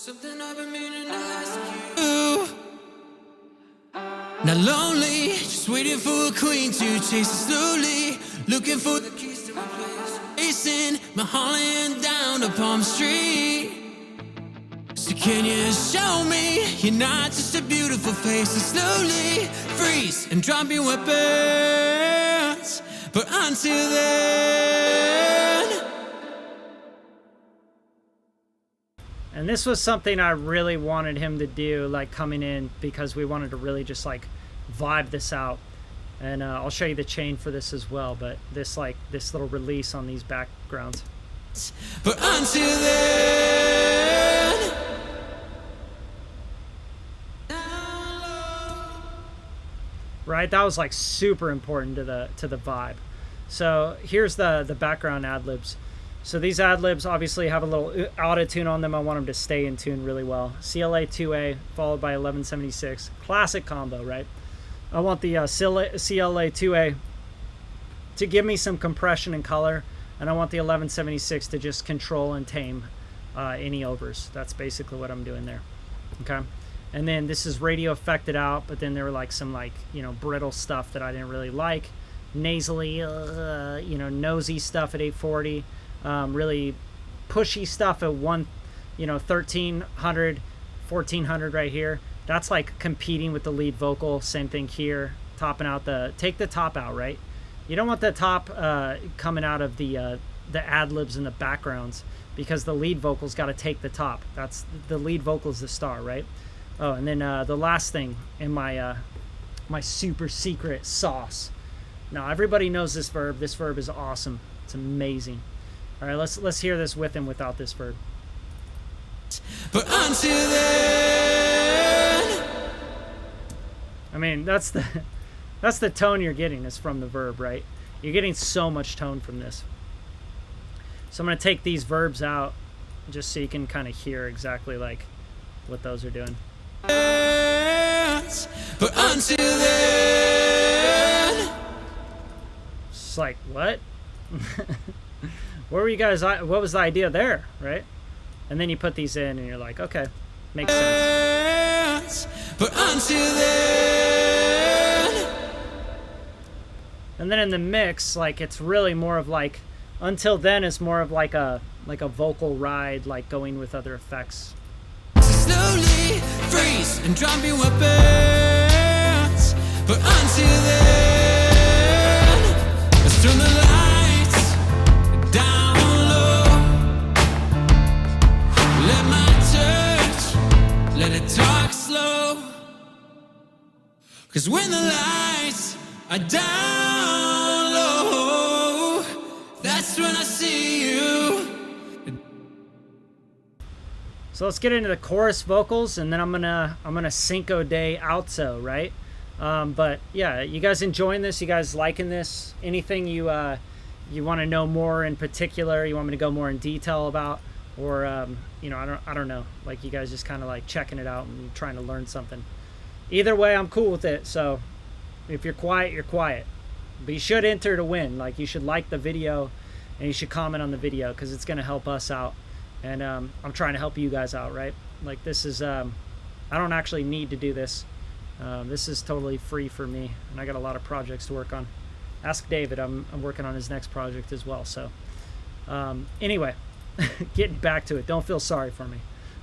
something I've been meaning to ask you. Not lonely, just waiting for a queen to chase it slowly. Looking for the keys to my place. Racing my Holland down to Palm Street. So can you show me you're not just a beautiful face, and slowly freeze and drop your weapons? But until then. And this was something I really wanted him to do, like coming in, because we wanted to really just like vibe this out. And I'll show you the chain for this as well, but this little release on these backgrounds. But until then. Right, that was like super important to the vibe. So here's the background ad-libs. So these ad-libs obviously have a little auto-tune on them. I want them to stay in tune really well. CLA 2A followed by 1176. Classic combo, right? I want the CLA 2A to give me some compression and color, and I want the 1176 to just control and tame any overs. That's basically what I'm doing there. Okay. And then this is radio affected out, but then there were like some brittle stuff that I didn't really like. Nasally, nosy stuff at 840. Really pushy stuff at 1300, 1400 right here. That's like competing with the lead vocal. Same thing here. Topping out take the top out, right? You don't want the top coming out of the ad-libs and the backgrounds, because the lead vocal's got to take the top. That's the lead vocal is the star, right? Oh, and then the last thing in my my super secret sauce. Now everybody knows this verb. This verb is awesome. It's amazing. All right, let's hear this with and without this verb. But until then. I mean, that's the tone you're getting is from the verb, right? You're getting so much tone from this. So I'm going to take these verbs out just so you can kind of hear exactly like what those are doing. But until then. It's like, what? Where were you guys? What was the idea there, right? And then you put these in and you're like, okay, makes sense. But until then. And then in the mix, like it's really more of like, until then is more of like a vocal ride, like going with other effects. Slowly freeze and drop your weapons. But until then, let's turn the lights down low. Let my touch, let it talk slow. 'Cause when the lights are down low, that's when I see you. So let's get into the chorus vocals, and then I'm gonna Cinco de alto, right? But yeah, you guys enjoying this? You guys liking this? Anything you want to know more in particular? You want me to go more in detail about, or I don't know. Like you guys just kind of like checking it out and trying to learn something. Either way, I'm cool with it. So if you're quiet, you're quiet. But you should enter to win. Like you should like the video, and you should comment on the video because it's gonna help us out. And I'm trying to help you guys out, right? Like this is, I don't actually need to do this. This is totally free for me, and I got a lot of projects to work on. Ask David. I'm working on his next project as well. So anyway, getting back to it. Don't feel sorry for me.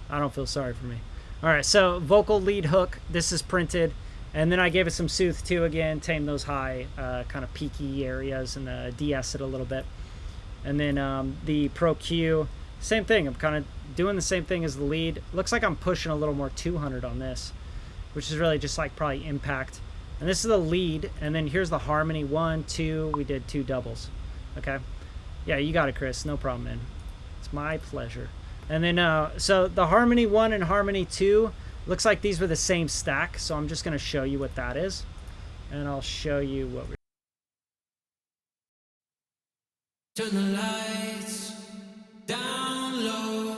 I don't feel sorry for me. All right, so vocal lead hook. This is printed, and then I gave it some soothe too again, tame those high kind of peaky areas, and de-ess it a little bit. And then the Pro Q. Same thing. I'm kind of doing the same thing as the lead. Looks like I'm pushing a little more 200 on this, which is really just like probably impact. And this is the lead, and then here's the harmony. 1, 2. We did 2 doubles. Okay. Yeah, you got it, Chris. No problem, man. It's my pleasure. And then so the harmony 1 and harmony 2 looks like these were the same stack. So I'm just gonna show you what that is, and I'll show you what we're. Turn the lights down low.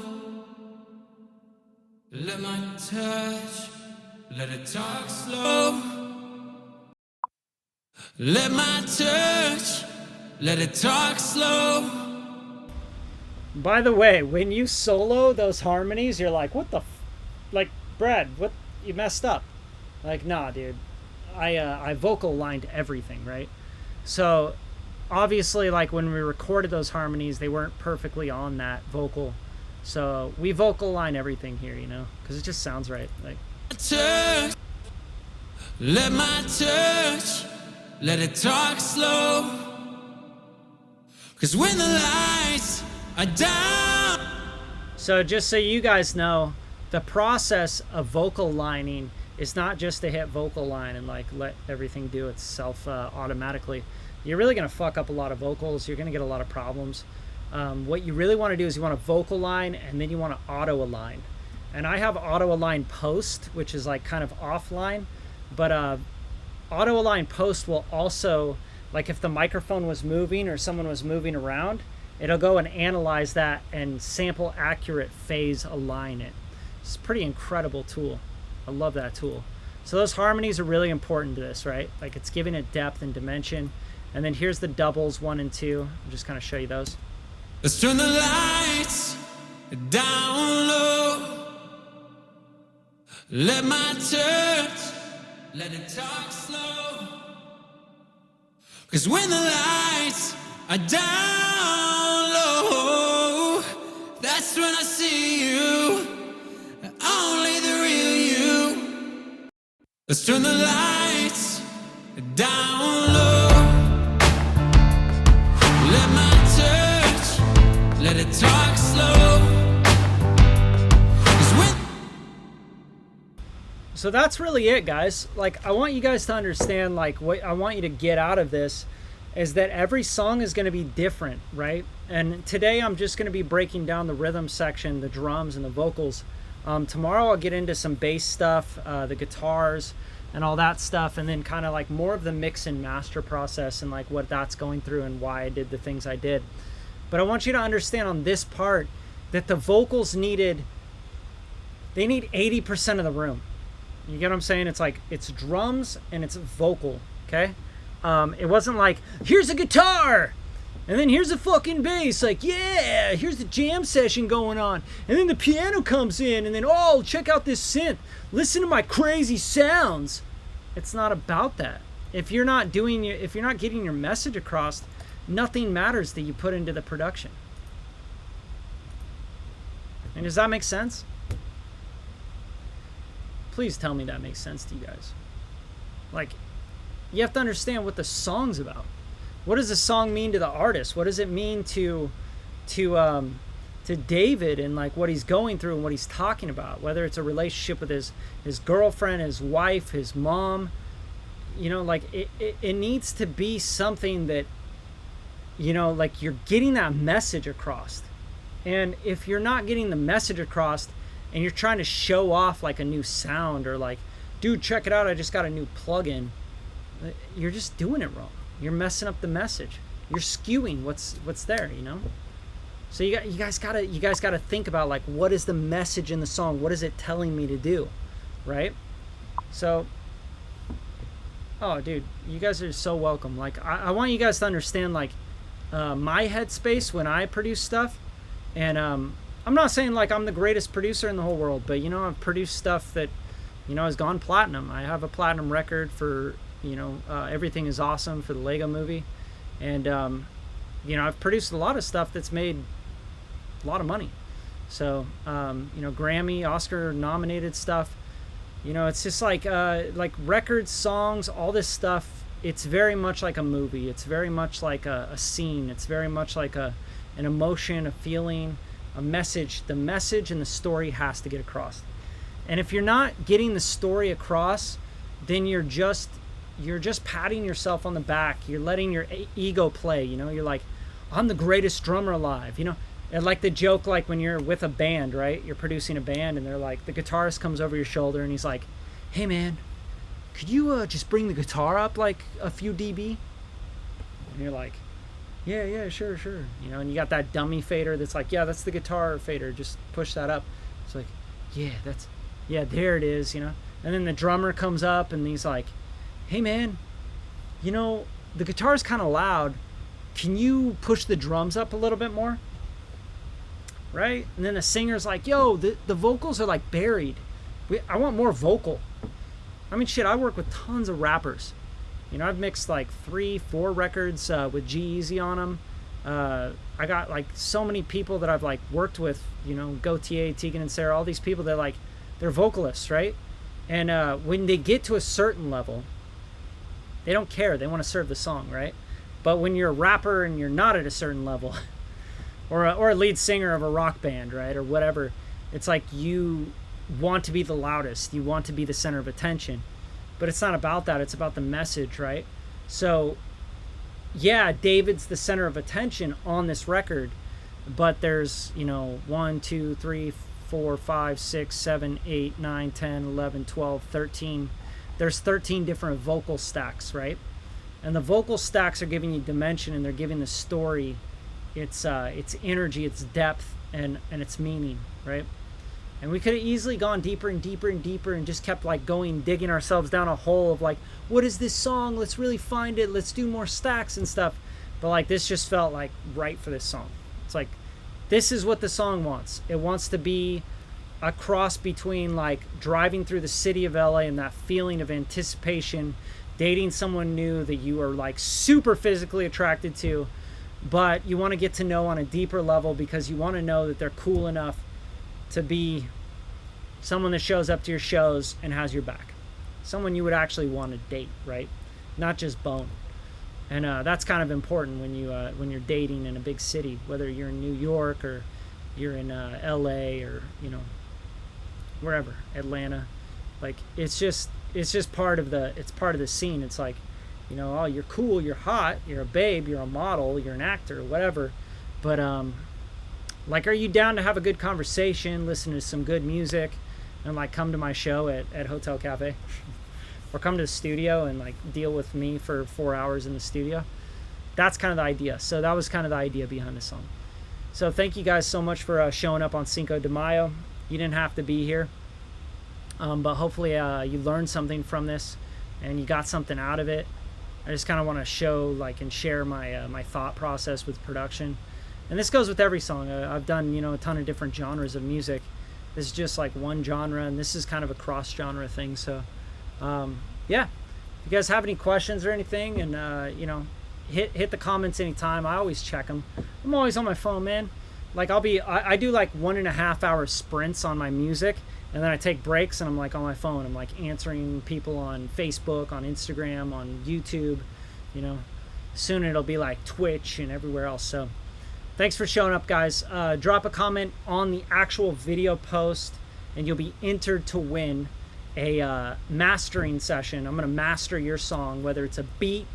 Let my touch, let it talk slow. Let my touch, let it talk slow. By the way, when you solo those harmonies, you're like, what the like, Brad, what, you messed up. Like, nah, dude. I vocal lined everything, right? So obviously, like when we recorded those harmonies, they weren't perfectly on that vocal. So we vocal line everything here, you know, because it just sounds right. Like, touch, let my touch, let it talk slow. Cause when the lights are down. so just so you guys know, the process of vocal lining is not just to hit vocal line and like let everything do itself automatically. You're really gonna fuck up a lot of vocals. You're gonna get a lot of problems. What you really want to do is you want to vocal line and then you want to auto align. And I have auto align post, which is like kind of offline, but auto align post will also, like if the microphone was moving or someone was moving around, it'll go and analyze that and sample accurate phase align it. It's a pretty incredible tool. I love that tool. So those harmonies are really important to this, right? Like it's giving it depth and dimension. And then here's the doubles 1 and 2. I'll just kind of show you those. Let's turn the lights down low. Let my touch, let it talk slow. Cause when the lights are down low, that's when I see you, only the real you. Let's turn the lights down low. Let my touch, let it talk slow. So that's really it, guys. Like, I want you guys to understand, like, what I want you to get out of this is that every song is going to be different, right? And today I'm just going to be breaking down the rhythm section, the drums and the vocals. Tomorrow I'll get into some bass stuff, the guitars and all that stuff, and then kind of like more of the mix and master process and like what that's going through and why I did the things I did. But I want you to understand on this part that the vocals they need 80% of the room. You get what I'm saying? It's like, it's drums and it's vocal, okay? It wasn't like, here's a guitar, and then here's a fucking bass, like, yeah, here's the jam session going on, and then the piano comes in, and then, oh, check out this synth, listen to my crazy sounds. It's not about that. If you're not getting your message across, nothing matters that you put into the production. And does that make sense? Please tell me that makes sense to you guys. Like, you have to understand what the song's about. What does the song mean to the artist? What does it mean to David and like what he's going through and what he's talking about? Whether it's a relationship with his girlfriend, his wife, his mom, you know, like it needs to be something that, you know, like you're getting that message across. And if you're not getting the message across and you're trying to show off like a new sound or like, dude, check it out, I just got a new plugin, you're just doing it wrong. You're messing up the message. You're skewing what's there, you know? So you guys gotta think about like, what is the message in the song? What is it telling me to do, right? So, oh, dude, you guys are so welcome. Like, I want you guys to understand like my headspace when I produce stuff, and I'm not saying like I'm the greatest producer in the whole world, but you know, I've produced stuff that, you know, has gone platinum. I have a platinum record for, you know, Everything Is Awesome for the Lego movie. And, you know, I've produced a lot of stuff that's made a lot of money. So, you know, Grammy, Oscar nominated stuff, you know, it's just like records, songs, all this stuff. It's very much like a movie. It's very much like a scene. It's very much like an emotion, a feeling, a message. The message and the story has to get across. And if you're not getting the story across, then you're just patting yourself on the back. You're letting your ego play, you know? You're like, I'm the greatest drummer alive, you know? And like the joke, like when you're with a band, right? You're producing a band and they're like, the guitarist comes over your shoulder and he's like, hey man, could you just bring the guitar up like a few dB? And you're like, yeah, sure. You know, and you got that dummy fader that's like, yeah, that's the guitar fader. Just push that up. It's like, yeah, there it is, you know? And then the drummer comes up and he's like, hey man, you know, the guitar's kind of loud. Can you push the drums up a little bit more? Right? And then the singer's like, yo, the vocals are like buried. I want more vocal. I mean, shit, I work with tons of rappers. You know, I've mixed like 3-4 records with G-Eazy on them. I got like so many people that I've like worked with, you know, Gautier, Tegan and Sarah, all these people that like, they're vocalists, right? And when they get to a certain level, they don't care. They want to serve the song, right? But when you're a rapper and you're not at a certain level, or a lead singer of a rock band, right, or whatever, it's like you want to be the loudest. You want to be the center of attention. But it's not about that. It's about the message, right? So, yeah, David's the center of attention on this record, but there's, you know, 1, 2, 3, 4, 5, 6, 7, 8, 9, 10, 11, 12, 13. There's 13 different vocal stacks, right? And the vocal stacks are giving you dimension, and they're giving the story its energy, its depth, and its meaning, right? And we could have easily gone deeper and deeper and deeper and just kept like digging ourselves down a hole of like, what is this song? Let's really find it. Let's do more stacks and stuff. But like, this just felt like right for this song. It's like, this is what the song wants. It wants to be a cross between like driving through the city of LA and that feeling of anticipation, dating someone new that you are like super physically attracted to, but you want to get to know on a deeper level because you want to know that they're cool enough to be someone that shows up to your shows and has your back. Someone you would actually want to date, right? Not just bone. And that's kind of important when you're dating in a big city, whether you're in New York or you're in LA or, you know, wherever, Atlanta. Like, it's just part of the scene. It's like, you know, oh, you're cool, you're hot, you're a babe, you're a model, you're an actor, whatever. But like, are you down to have a good conversation, listen to some good music, and like come to my show at Hotel Cafe? Or come to the studio and like deal with me for 4 hours in the studio? That's kind of the idea. So that was kind of the idea behind the song. So thank you guys so much for showing up on Cinco de Mayo. You didn't have to be here. But hopefully you learned something from this and you got something out of it. I just kind of want to show like and share my my thought process with production. And this goes with every song. I've done, you know, a ton of different genres of music. This is just like one genre, and this is kind of a cross-genre thing. So, yeah. If you guys have any questions or anything, and, you know, hit the comments anytime. I always check them. I'm always on my phone, man. Like, I do like 1.5 hour sprints on my music, and then I take breaks, and I'm like on my phone. I'm like answering people on Facebook, on Instagram, on YouTube, you know. Soon it'll be like Twitch and everywhere else. So thanks for showing up, guys. Drop a comment on the actual video post, and you'll be entered to win a mastering session. I'm going to master your song, whether it's a beat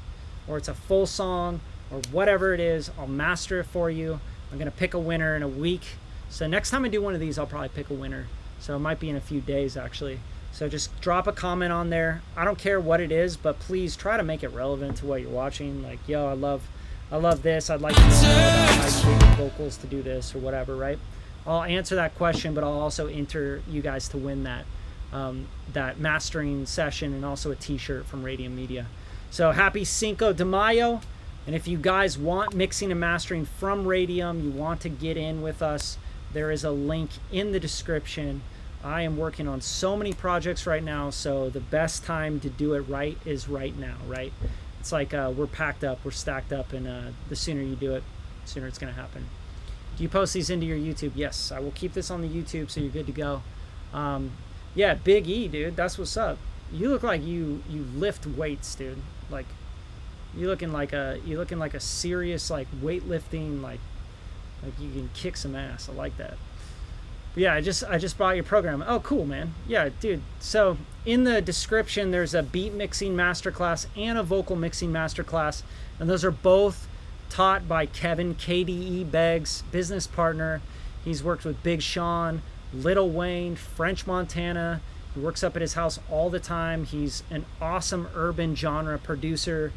or it's a full song or whatever it is. I'll master it for you. I'm going to pick a winner in a week. So next time I do one of these, I'll probably pick a winner. So it might be in a few days, actually. So just drop a comment on there. I don't care what it is, but please try to make it relevant to what you're watching. Like, yo, I love this. I'd like to know about how you get vocals to do this or whatever, right? I'll answer that question, but I'll also enter you guys to win that mastering session and also a t-shirt from Radium Media. So happy Cinco de Mayo. And if you guys want mixing and mastering from Radium, you want to get in with us, there is a link in the description. I am working on so many projects right now, so the best time to do it right is right now, right? It's like we're packed up, we're stacked up, and the sooner you do it, the sooner it's going to happen. Do you post these into your YouTube? Yes, I will keep this on the YouTube, so you're good to go. Yeah, Big E, dude, that's what's up. You look like you lift weights, dude. Like you're looking like a serious like weightlifting, like you can kick some ass. I like that. But yeah, I just bought your program. Oh, cool, man. Yeah, dude. So in the description, there's a beat mixing masterclass and a vocal mixing masterclass, and those are both taught by Kevin, KDE Beggs, business partner. He's worked with Big Sean, Lil Wayne, French Montana. He works up at his house all the time. He's an awesome urban genre producer.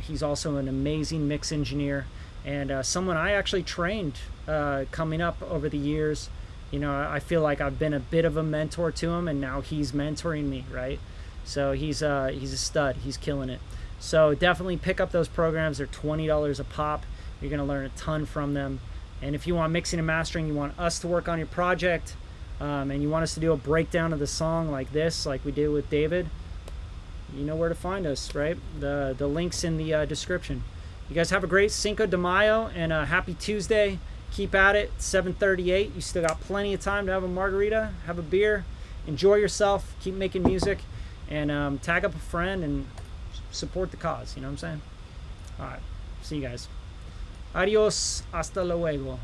He's also an amazing mix engineer, and someone I actually trained coming up over the years. You know, I feel like I've been a bit of a mentor to him, and now he's mentoring me, right? So he's a stud. He's killing it. So definitely pick up those programs. They're $20 a pop. You're going to learn a ton from them. And if you want mixing and mastering, you want us to work on your project, and you want us to do a breakdown of the song like this, like we did with David, you know where to find us, right? The link's in the description. You guys have a great Cinco de Mayo and a happy Tuesday. Keep at it. 7:38. You still got plenty of time to have a margarita, have a beer, enjoy yourself, keep making music, and tag up a friend and support the cause. You know what I'm saying? All right. See you guys. Adios. Hasta luego.